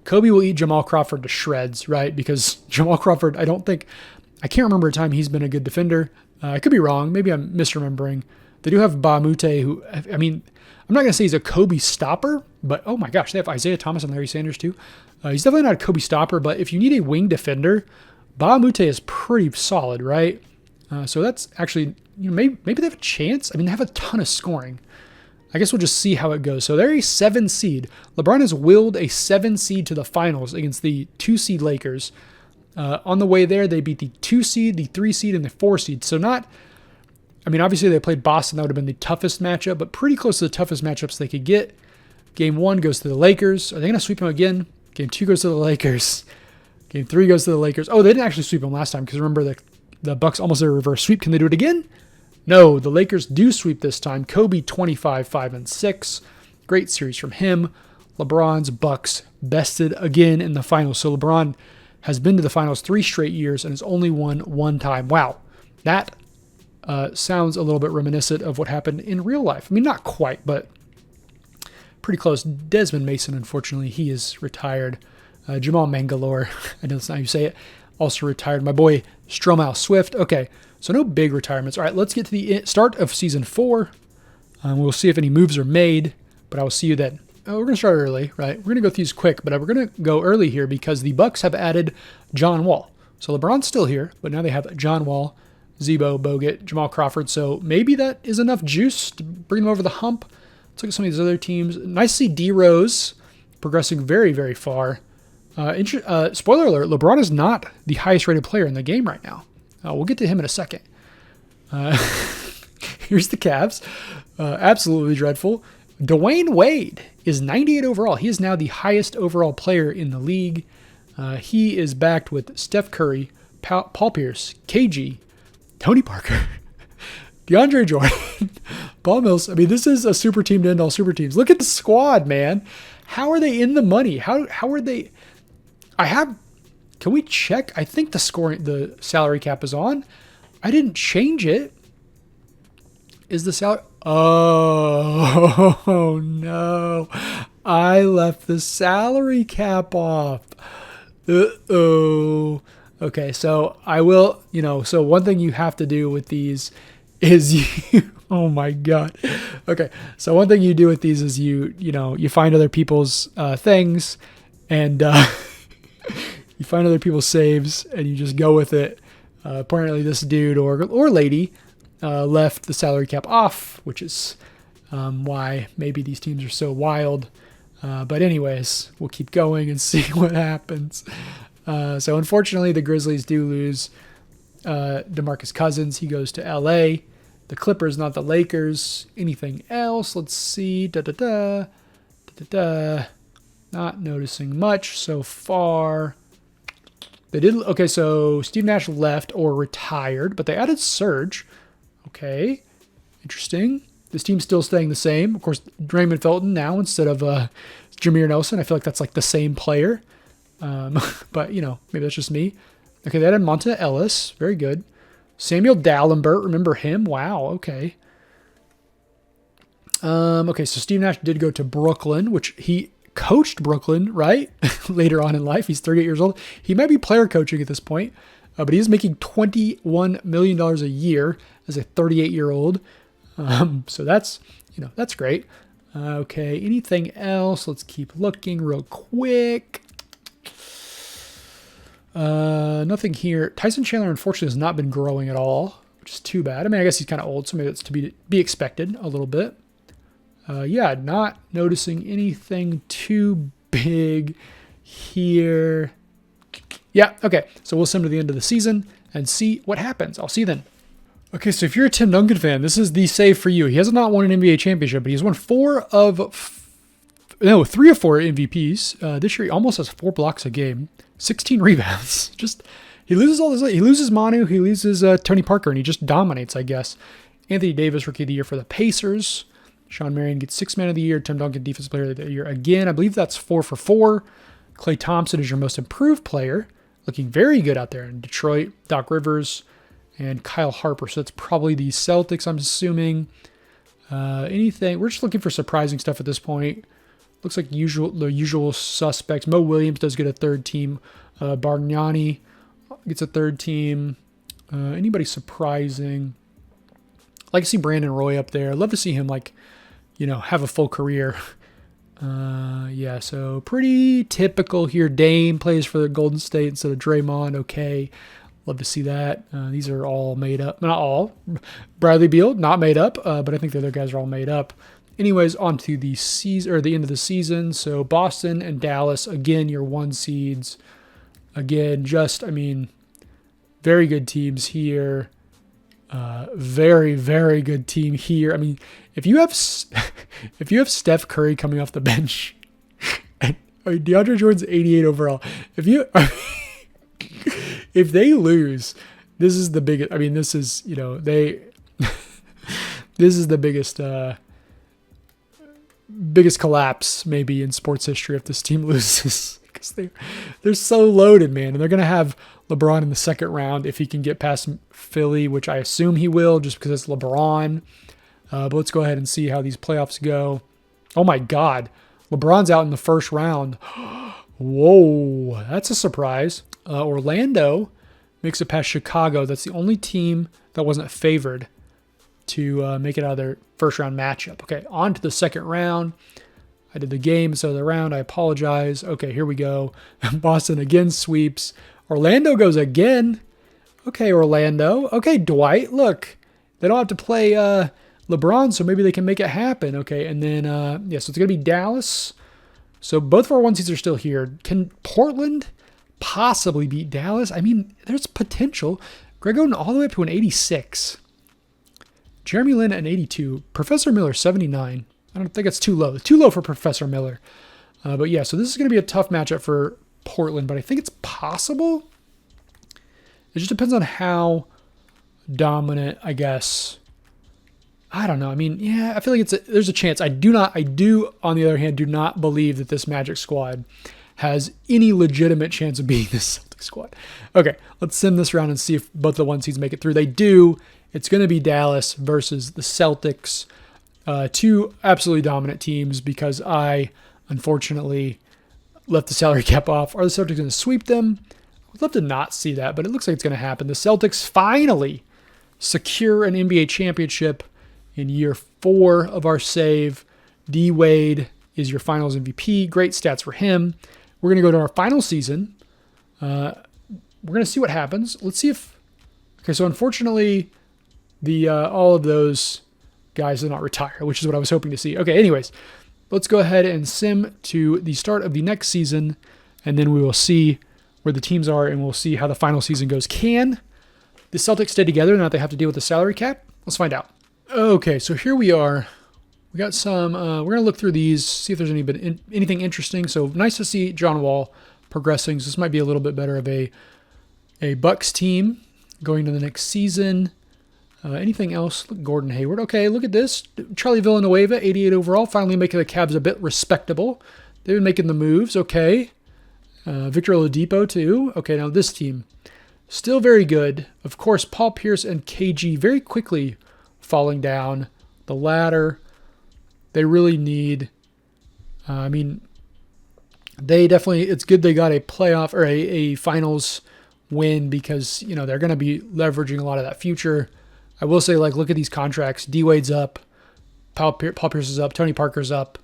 Kobe will eat Jamal Crawford to shreds, right? Because Jamal Crawford, I can't remember a time he's been a good defender. I could be wrong. Maybe I'm misremembering. They do have Ba Mute, who, I mean, I'm not going to say he's a Kobe stopper, but oh my gosh, they have Isaiah Thomas and Larry Sanders too. He's definitely not a Kobe stopper, but if you need a wing defender, Ba Mute is pretty solid, right? So that's actually, maybe they have a chance. I mean, they have a ton of scoring. I guess we'll just see how it goes. So they're a 7 seed. LeBron has willed a 7 seed to the finals against the 2 seed Lakers. On the way there, they beat the 2 seed, the 3 seed, and the 4 seed. So obviously they played Boston. That would have been the toughest matchup, but pretty close to the toughest matchups they could get. Game 1 goes to the Lakers. Are they going to sweep them again? Game 2 goes to the Lakers. Game 3 goes to the Lakers. Oh, they didn't actually sweep them last time because remember the Bucks almost did a reverse sweep. Can they do it again? No, the Lakers do sweep this time. Kobe 25, 5, and 6. Great series from him. LeBron's Bucks bested again in the finals. So LeBron has been to the finals 3 straight years and has only won 1 time. Wow, that sounds a little bit reminiscent of what happened in real life. I mean, not quite, but pretty close. Desmond Mason, unfortunately, he is retired. Jamal Mangalore, I know that's not how you say it, also retired. My boy Stromal Swift. Okay, so no big retirements. All right, let's get to the start of season 4. We'll see if any moves are made, but I will see you then. We're going to start early, right? We're going to go through these quick, but we're going to go early here because the Bucks have added John Wall. So LeBron's still here, but now they have John Wall, Zebo, Bogut, Jamal Crawford. So maybe that is enough juice to bring them over the hump. Let's look at some of these other teams. Nice to see D Rose progressing very, very far. Spoiler alert, LeBron is not the highest rated player in the game right now. We'll get to him in a second. Here's the Cavs. Absolutely dreadful. Dwayne Wade is 98 overall. He is now the highest overall player in the league. He is backed with Steph Curry, Paul Pierce, KG, Tony Parker, DeAndre Jordan, Paul Mills. I mean, this is a super team to end all super teams. Look at the squad, man. How are they in the money? How are they? Can we check? I think the salary cap is on. I didn't change it. Is the salary? Oh, no. I left the salary cap off. Uh-oh. Okay, so I will, so one thing you have to do with these is oh my God. Okay, so one thing you do with these is you find other people's things and you find other people's saves and you just go with it. Apparently this dude or lady left the salary cap off, which is why maybe these teams are so wild. But anyways, we'll keep going and see what happens. So unfortunately, the Grizzlies do lose DeMarcus Cousins. He goes to LA. The Clippers, not the Lakers. Anything else? Let's see. Not noticing much so far. They did. Okay, so Steve Nash left or retired, but they added Serge. Okay, interesting. This team's still staying the same. Of course, Raymond Felton now instead of Jameer Nelson. I feel like that's like the same player. But, maybe that's just me. Okay, they added Monta Ellis. Very good. Samuel Dalembert. Remember him? Wow, okay. Okay, so Steve Nash did go to Brooklyn, which he coached Brooklyn, right? Later on in life. He's 38 years old. He might be player coaching at this point, but he's making $21 million a year as a 38-year-old. So that's, that's great. Okay, anything else? Let's keep looking real quick. Nothing here. Tyson Chandler, unfortunately, has not been growing at all, which is too bad. I mean, I guess he's kind of old, so maybe that's to be expected a little bit. Yeah, not noticing anything too big here. Yeah, okay. So we'll send to the end of the season and see what happens. I'll see you then. Okay, so if you're a Tim Duncan fan, this is the save for you. He has not won an NBA championship, but he's won 3 of 4 MVPs. This year, he almost has 4 blocks a game, 16 rebounds. He loses all this. He loses Manu, he loses Tony Parker, and he just dominates, I guess. Anthony Davis, Rookie of the Year for the Pacers. Sean Marion gets 6th Man of the Year. Tim Duncan, Defensive Player of the Year again. I believe that's 4 for 4. Klay Thompson is your most improved player, looking very good out there. In Detroit, Doc Rivers, and Kyle Harper. So that's probably the Celtics, I'm assuming. Anything? We're just looking for surprising stuff at this point. Looks like the usual suspects. Mo Williams does get a third team. Bargnani gets a third team. Anybody surprising? I'd like to see Brandon Roy up there. I'd love to see him have a full career. Yeah, so pretty typical here. Dame plays for the Golden State instead of Draymond. Okay. Love to see that. These are all made up. Not all. Bradley Beal, not made up, but I think the other guys are all made up. Anyways, on to the season, or the end of the season. So Boston and Dallas, again, your 1 seeds. Again, very good teams here. Very, very good team here. I mean, if you have Steph Curry coming off the bench, and DeAndre Jordan's 88 overall. If they lose, this is the biggest. I mean, this is this is the biggest collapse maybe in sports history if this team loses, because they're so loaded, man, and they're gonna have LeBron in the second round if he can get past Philly, which I assume he will, just because it's LeBron. But let's go ahead and see how these playoffs go. Oh my God, LeBron's out in the first round. Whoa, that's a surprise. Orlando makes it past Chicago. That's the only team that wasn't favored to make it out of their first round matchup. Okay, on to the second round. I did the game instead of the round. I apologize. Okay, here we go. Boston again sweeps. Orlando goes again. Okay, Orlando. Okay, Dwight. Look, they don't have to play LeBron, so maybe they can make it happen. Okay, and then, so it's going to be Dallas. So both of our 1 seeds are still here. Can Portland possibly beat Dallas? I mean, there's potential. Greg Oden all the way up to an 86. Jeremy Lin an 82. Professor Miller 79. I don't think it's too low. It's too low for Professor Miller. But yeah, so this is going to be a tough matchup for Portland, but I think it's possible. It just depends on how dominant, I guess. I don't know. I mean, yeah, I feel like there's a chance. I do, on the other hand, do not believe that this Magic squad has any legitimate chance of beating this Celtics squad. Okay, let's sim this around and see if both the 1 seeds make it through. They do. It's going to be Dallas versus the Celtics. 2 absolutely dominant teams because I, unfortunately, left the salary cap off. Are the Celtics going to sweep them? I would love to not see that, but it looks like it's going to happen. The Celtics finally secure an NBA championship in year 4 of our save. D Wade is your finals MVP. Great stats for him. We're going to go to our final season. We're going to see what happens. Let's see if... Okay, so unfortunately, all of those guys did not retire, which is what I was hoping to see. Okay, anyways, let's go ahead and sim to the start of the next season, and then we will see where the teams are, and we'll see how the final season goes. Can the Celtics stay together now that they have to deal with the salary cap? Let's find out. Okay, so here we are. We got some, we're going to look through these, see if there's anything interesting. So nice to see John Wall progressing. So this might be a little bit better of a Bucks team going to the next season. Anything else? Look, Gordon Hayward. Okay, look at this. Charlie Villanueva, 88 overall, finally making the Cavs a bit respectable. They've been making the moves. Okay. Victor Oladipo too. Okay, now this team, still very good. Of course, Paul Pierce and KG very quickly falling down the ladder. They really need, they definitely, it's good they got a playoff or a finals win because, they're going to be leveraging a lot of that future. I will say, look at these contracts. D-Wade's up. Paul Pierce is up. Tony Parker's up.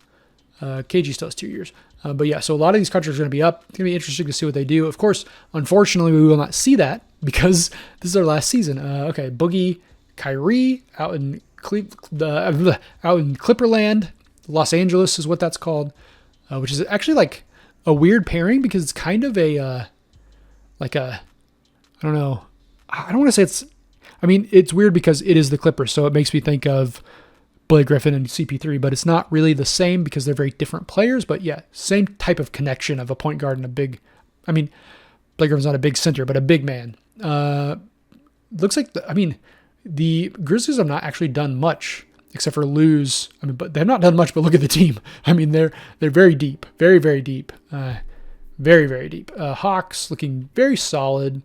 KG still has 2 years. But yeah, so a lot of these contracts are going to be up. It's going to be interesting to see what they do. Of course, unfortunately, we will not see that because this is our last season. Okay, Boogie, Kyrie out in Clipperland. Los Angeles is what that's called, which is actually a weird pairing because it's kind of I don't know. I don't want to say it's weird because it is the Clippers, so it makes me think of Blake Griffin and CP3, but it's not really the same because they're very different players. But yeah, same type of connection of a point guard and Blake Griffin's not a big center, but a big man. Looks like, the Grizzlies have not actually done much except for lose. But they've not done much, but look at the team. They're very deep, very, very deep. Very, very deep. Hawks looking very solid.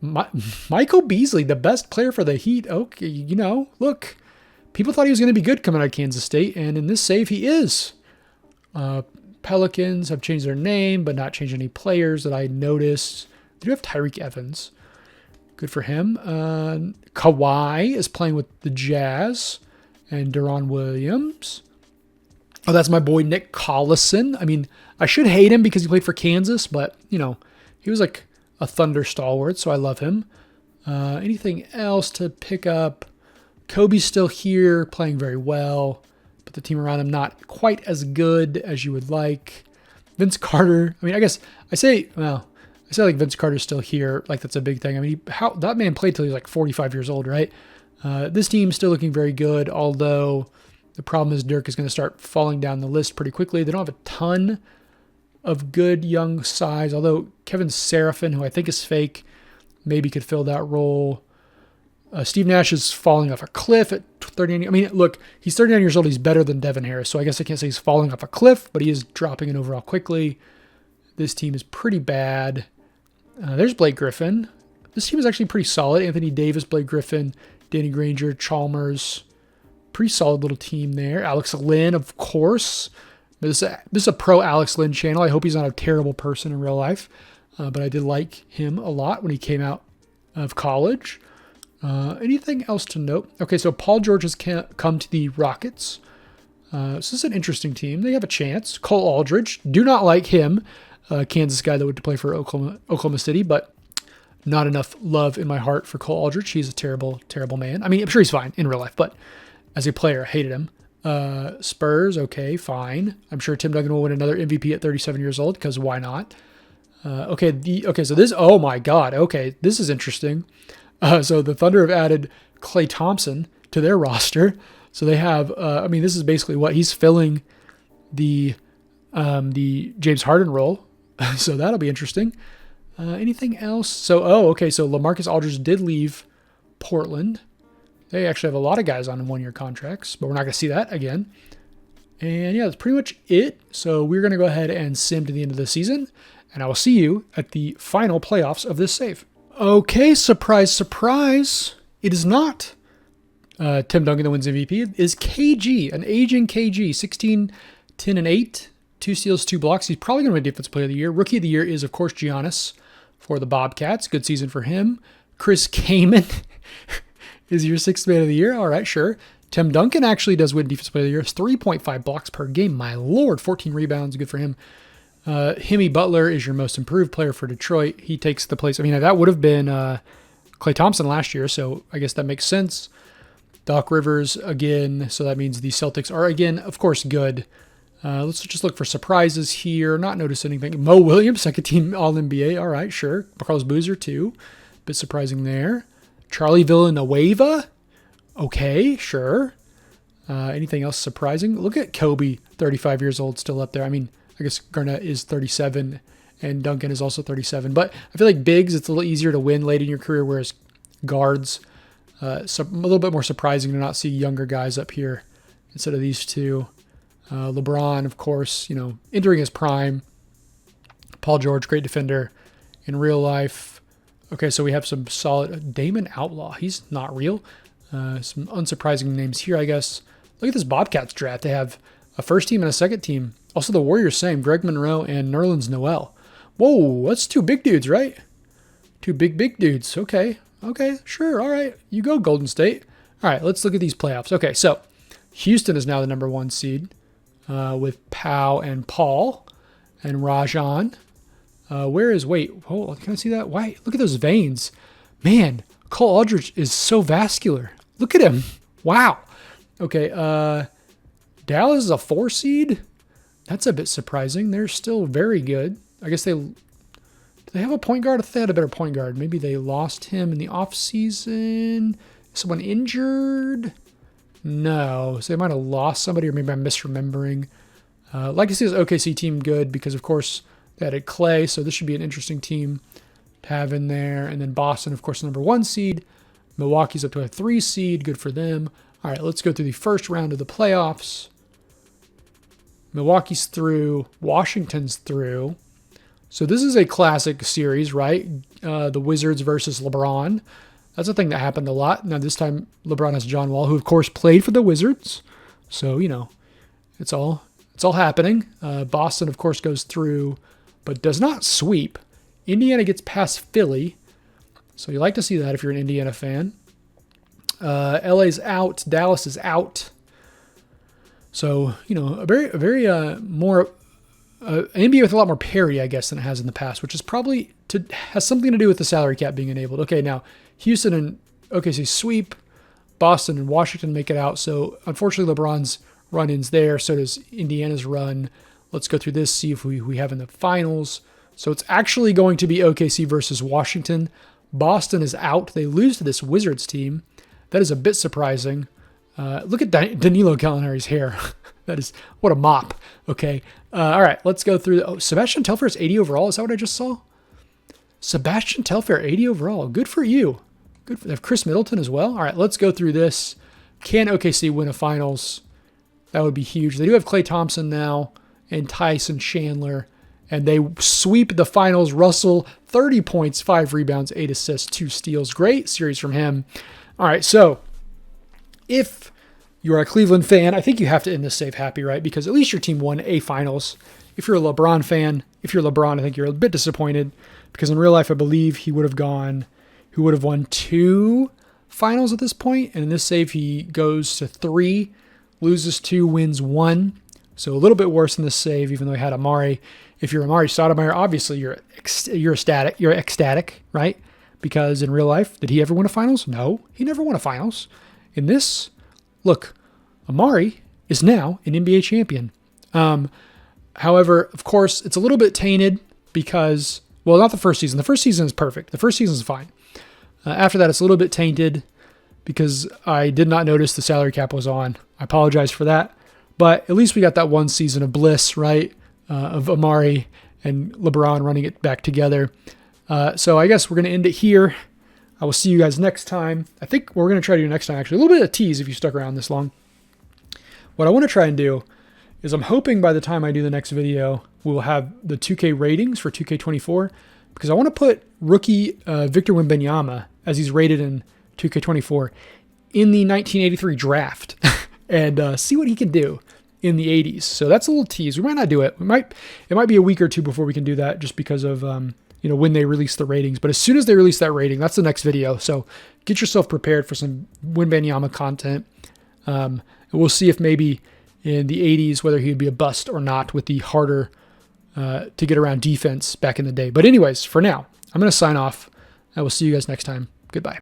Michael Beasley, the best player for the Heat. Okay, you know, look, people thought he was going to be good coming out of Kansas State, and in this save, he is. Pelicans have changed their name, but not changed any players that I noticed. They do have Tyreek Evans. Good for him. Kawhi is playing with the Jazz, and Deron Williams. Oh, that's my boy Nick Collison. I mean, I should hate him because he played for Kansas, but, you know, he was like a Thunder stalwart, so I love him. Anything else to pick up? Kobe's still here, playing very well, but the team around him not quite as good as you would like. Vince Carter, I mean, I guess I say like Vince Carter's still here, like that's a big thing. I mean, that man played till he was like 45 years old, right? This team's still looking very good, although the problem is Dirk is going to start falling down the list pretty quickly. They don't have a ton of good young size, although Kevin Seraphin, who I think is fake, maybe could fill that role. Steve Nash is falling off a cliff at 39. I mean, look, he's 39 years old. He's better than Devin Harris, so I guess I can't say he's falling off a cliff, but he is dropping in overall quickly. This team is pretty bad. There's Blake Griffin. This team is actually pretty solid. Anthony Davis, Blake Griffin, Danny Granger, Chalmers. Pretty solid little team there. Alex Lynn, of course. This is a pro Alex Lynn channel. I hope he's not a terrible person in real life, but I did like him a lot when he came out of college. Anything else to note? Okay, so Paul George has come to the Rockets. So this is an interesting team. They have a chance. Cole Aldridge, do not like him. Kansas guy that went to play for Oklahoma City, but not enough love in my heart for Cole Aldridge. He's a terrible, terrible man. I mean, I'm sure he's fine in real life, but as a player, I hated him. Spurs, okay, fine. I'm sure Tim Duncan will win another MVP at 37 years old, because why not? So this, oh my God, okay, this is interesting. So the Thunder have added Klay Thompson to their roster. So they have, this is basically what he's filling the James Harden role. So that'll be interesting. Anything else? So LaMarcus Aldridge did leave Portland. They actually have a lot of guys on 1-year contracts, but we're not going to see that again. And yeah, that's pretty much it. So we're going to go ahead and sim to the end of the season, and I will see you at the final playoffs of this save. Okay, surprise, surprise. It is not Tim Duncan that wins MVP. It is KG, an aging KG, 16, 10, and 8. 2 steals, 2 blocks. He's probably going to win Defensive Player of the Year. Rookie of the Year is, of course, Giannis for the Bobcats. Good season for him. Chris Kaman is your 6th Man of the Year. All right, sure. Tim Duncan actually does win Defensive Player of the Year. It's 3.5 blocks per game. My Lord, 14 rebounds. Good for him. Himmy Butler is your most improved player for Detroit. He takes the place. I mean, that would have been Klay Thompson last year, so I guess that makes sense. Doc Rivers again, so that means the Celtics are, again, of course, good. Let's just look for surprises here. Not notice anything. Mo Williams, 2nd team All-NBA. All right, sure. Carlos Boozer, too. Bit surprising there. Charlie Villanueva. Okay, sure. Anything else surprising? Look at Kobe, 35 years old, still up there. I mean, I guess Garnett is 37 and Duncan is also 37. But I feel like bigs, it's a little easier to win late in your career, whereas guards, a little bit more surprising to not see younger guys up here instead of these two. LeBron, of course, entering his prime. Paul George, great defender in real life. Okay, so we have some solid. Damon Outlaw, he's not real. Some unsurprising names here, I guess. Look at this Bobcats draft. They have a 1st team and a 2nd team. Also, the Warriors, same. Greg Monroe and Nerlens Noel. Whoa, that's 2 big dudes, right? 2 big dudes. Okay, sure, all right. You go, Golden State. All right, let's look at these playoffs. Okay, so Houston is now the number 1 seed. With Pau and Paul and Rajon. Can I see that? Why? Look at those veins. Man, Cole Aldridge is so vascular. Look at him. Wow. Okay, Dallas is a 4 seed. That's a bit surprising. They're still very good. I guess do they have a point guard? I thought they had a better point guard. Maybe they lost him in the offseason. Someone injured? No, so they might have lost somebody, or maybe I'm misremembering. Like I see, this OKC team good because, of course, they added Clay, so this should be an interesting team to have in there. And then Boston, of course, the number 1 seed. Milwaukee's up to a 3 seed. Good for them. All right, let's go through the first round of the playoffs. Milwaukee's through. Washington's through. So this is a classic series, right? The Wizards versus LeBron. That's a thing that happened a lot. Now this time LeBron has John Wall, who of course played for the Wizards. So, you know, it's all happening. Boston, of course, goes through, but does not sweep. Indiana gets past Philly. So you like to see that if you're an Indiana fan. LA's out. Dallas is out. So, you know, a very more an NBA with a lot more parity, I guess, than it has in the past, which is probably has something to do with the salary cap being enabled. Okay, now Houston and OKC sweep, Boston and Washington make it out. So unfortunately, LeBron's run-ins there. So does Indiana's run. Let's go through this, see if we have in the finals. So it's actually going to be OKC versus Washington. Boston is out. They lose to this Wizards team. That is a bit surprising. Look at Danilo Gallinari's hair. That is, what a mop. Okay. All right, let's go through. Sebastian Telfair is 80 overall. Is that what I just saw? Sebastian Telfair, 80 overall. Good for you. Good for, they have Chris Middleton as well. All right, let's go through this. Can OKC win a finals? That would be huge. They do have Klay Thompson now and Tyson Chandler, and they sweep the finals. Russell, 30 points, 5 rebounds, 8 assists, 2 steals. Great series from him. All right, so if you're a Cleveland fan, I think you have to end this save happy, right? Because at least your team won a finals. If you're a LeBron fan, if you're LeBron, I think you're a bit disappointed because in real life, I believe he would have won 2 finals at this point. And in this save, he goes to 3, loses 2, wins 1. So a little bit worse than this save, even though he had Amar'e. If you're Amar'e Stoudemire, obviously you're ecstatic. You're ecstatic, right? Because in real life, did he ever win a finals? No, he never won a finals. In this, look, Amar'e is now an NBA champion. However, of course, it's a little bit tainted because, well, not the first season. The first season is perfect. The first season is fine. After that, it's a little bit tainted because I did not notice the salary cap was on. I apologize for that. But at least we got that one season of bliss, right, of Amar'e and LeBron running it back together. So I guess we're going to end it here. I will see you guys next time. I think what we're going to try to do next time, actually, a little bit of a tease if you stuck around this long. What I want to try and do is I'm hoping by the time I do the next video, we'll have the 2K ratings for 2K24 because I want to put rookie Victor Wembanyama, as he's rated in 2K24, in the 1983 draft and see what he can do in the 80s. So that's a little tease. We might not do it. It might be a week or two before we can do that just because of when they release the ratings. But as soon as they release that rating, that's the next video. So get yourself prepared for some Wembanyama content. We'll see if maybe in the 80s, whether he would be a bust or not with the harder to get around defense back in the day. But anyways, for now, I'm going to sign off. I will see you guys next time. Goodbye.